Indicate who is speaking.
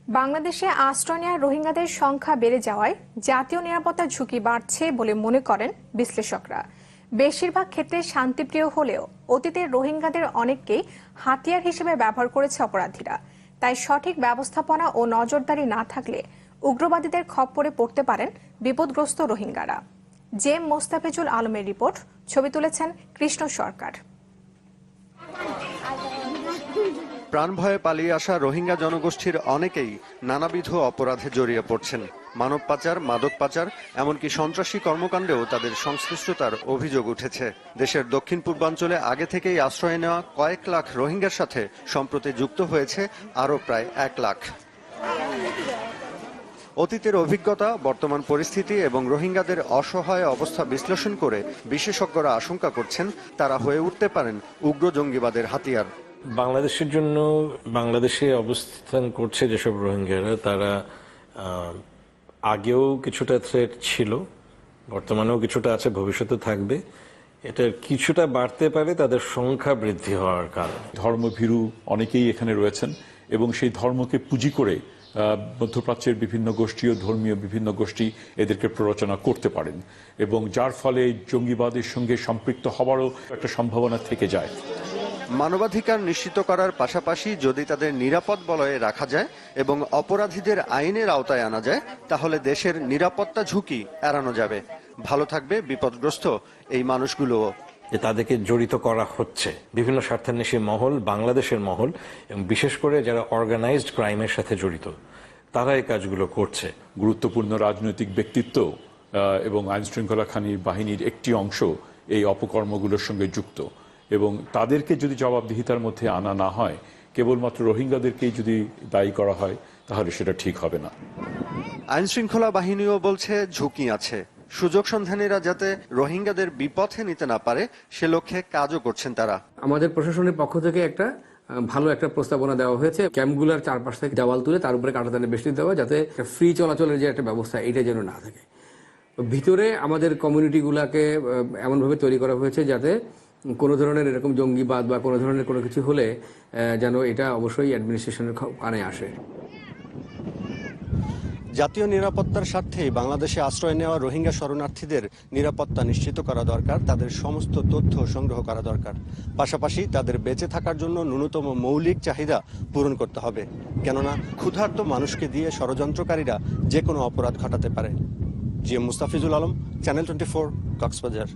Speaker 1: বাংলাদেশে আশ্রয় নেওয়া রোহিঙ্গাদের সংখ্যা বেড়ে যাওয়ায় জাতীয় নিরাপত্তার ঝুঁকি বাড়ছে বলে মনে করেন বিশ্লেষকরা। বেশিরভাগ ক্ষেত্রে শান্তিপ্রিয় হলেও অতীতের রোহিঙ্গাদের অনেককেই হাতিয়ার হিসেবে ব্যবহার করেছে অপরাধীরা। তাই সঠিক ব্যবস্থাপনা ও নজরদারি না থাকলে উগ্রবাদীদের খপ্পরে পড়তে পারেন বিপদগ্রস্ত রোহিঙ্গারা। জেম মোস্তাফিজুল আলমের রিপোর্ট, ছবি তুলেছেন কৃষ্ণ সরকার।
Speaker 2: প্রাণ ভয়ে পালিয়ে আসা রোহিঙ্গা জনগোষ্ঠীর অনেকেই নানাবিধ অপরাধে জড়িয়ে পড়ছেন। মানব পাচার, মাদক পাচার, এমনকি সন্ত্রাসী কর্মকাণ্ডেও তাদের সংশ্লিষ্টতার অভিযোগ উঠেছে। দেশের দক্ষিণ পূর্বাঞ্চলে আগে থেকেই আশ্রয় নেওয়া কয়েক লাখ রোহিঙ্গার সাথে সম্প্রতি যুক্ত হয়েছে আরও প্রায় 1 লাখ। অতীতের অভিজ্ঞতা, বর্তমান পরিস্থিতি এবং রোহিঙ্গাদের অসহায় অবস্থা বিশ্লেষণ করে বিশেষজ্ঞরা আশঙ্কা করছেন তারা হয়ে উঠতে পারেন উগ্র জঙ্গিবাদের হাতিয়ার।
Speaker 3: বাংলাদেশের জন্য বাংলাদেশে অবস্থান করছে যেসব রোহিঙ্গারা, তারা আগেও কিছুটা থ্রেট ছিল, বর্তমানেও কিছুটা আছে, ভবিষ্যতে থাকবে। এটার কিছুটা বাড়তে পারে তাদের সংখ্যা বৃদ্ধি হওয়ার কারণে।
Speaker 4: ধর্মভীরু অনেকেই এখানে রয়েছেন এবং সেই ধর্মকে পুঁজি করে মধ্যপ্রাচ্যের বিভিন্ন গোষ্ঠী ও ধর্মীয় বিভিন্ন গোষ্ঠী এদেরকে প্ররোচনা করতে পারেন এবং যার ফলে জঙ্গিবাদের সঙ্গে সম্পৃক্ত হওয়ারও একটা সম্ভাবনা থেকে যায়।
Speaker 2: মানবাধিকার নিশ্চিত করার পাশাপাশি যদি তাদের নিরাপদ বলয়ে রাখা যায় এবং অপরাধীদের আইনের আওতায় আনা যায়, তাহলে দেশের নিরাপত্তা ঝুঁকি এড়ানো যাবে। ভালো থাকবে বিপদগ্রস্ত এই মানুষগুলোও।
Speaker 3: যে তাদেরকে জড়িত করা হচ্ছে বিভিন্ন স্বার্থান্বেষী মহল, বাংলাদেশের মহল, এবং বিশেষ করে যারা অর্গানাইজড ক্রাইমের সাথে জড়িত, তারা এই কাজগুলো করছে।
Speaker 4: গুরুত্বপূর্ণ রাজনৈতিক ব্যক্তিত্ব এবং আইনশৃঙ্খলা বাহিনীর একটি অংশ এই অপকর্মগুলোর সঙ্গে যুক্ত, এবং তাদেরকে যদি জবাবদিহিতার মধ্যে আনা না হয়, কেবলমাত্র রোহিঙ্গাদেরকেই যদি দায়ী করা হয়, তাহলে সেটা ঠিক হবে না।
Speaker 2: আইনশৃঙ্খলা বাহিনীও বলছে ঝুঁকি আছে। সুযোগ সন্ধানীরা যাতে রোহিঙ্গাদের বিপথে নিতে না পারে সে লক্ষ্যে কাজও করছেন তারা।
Speaker 5: আমাদের প্রশাসনের পক্ষ থেকে ভালো একটা প্রস্তাবনা দেওয়া হয়েছে, ক্যাম্পগুলোর চারপাশ থেকে দেওয়াল তুলে তার উপরে কাঁটাতারের বেষ্টিত দেওয়া, যাতে ফ্রি চলাচলের যে একটা ব্যবস্থা, এটা যেন না থাকে। ভিতরে আমাদের কমিউনিটিগুলোকে এমনভাবে তৈরি করা হয়েছে যাতে কোনো ধরনের এরকম জঙ্গিবাদ বা কোনো ধরনের কোনো কিছু হলে যেন এটা অবশ্যই অ্যাডমিনিস্ট্রেশনের কানে আসে।
Speaker 2: জাতীয় নিরাপত্তার স্বার্থেই বাংলাদেশে আশ্রয় নেওয়া রোহিঙ্গা শরণার্থীদের নিরাপত্তা নিশ্চিত করা দরকার, তাদের সমস্ত তথ্য সংগ্রহ করা দরকার। পাশাপাশি তাদের বেঁচে থাকার জন্য ন্যূনতম মৌলিক চাহিদা পূরণ করতে হবে, কেননা ক্ষুধার্ত মানুষকে দিয়ে ষড়যন্ত্রকারীরা যে কোনো অপরাধ ঘটাতে পারে। GM Mustafizul Alam, channel 24, Cox's Bazar.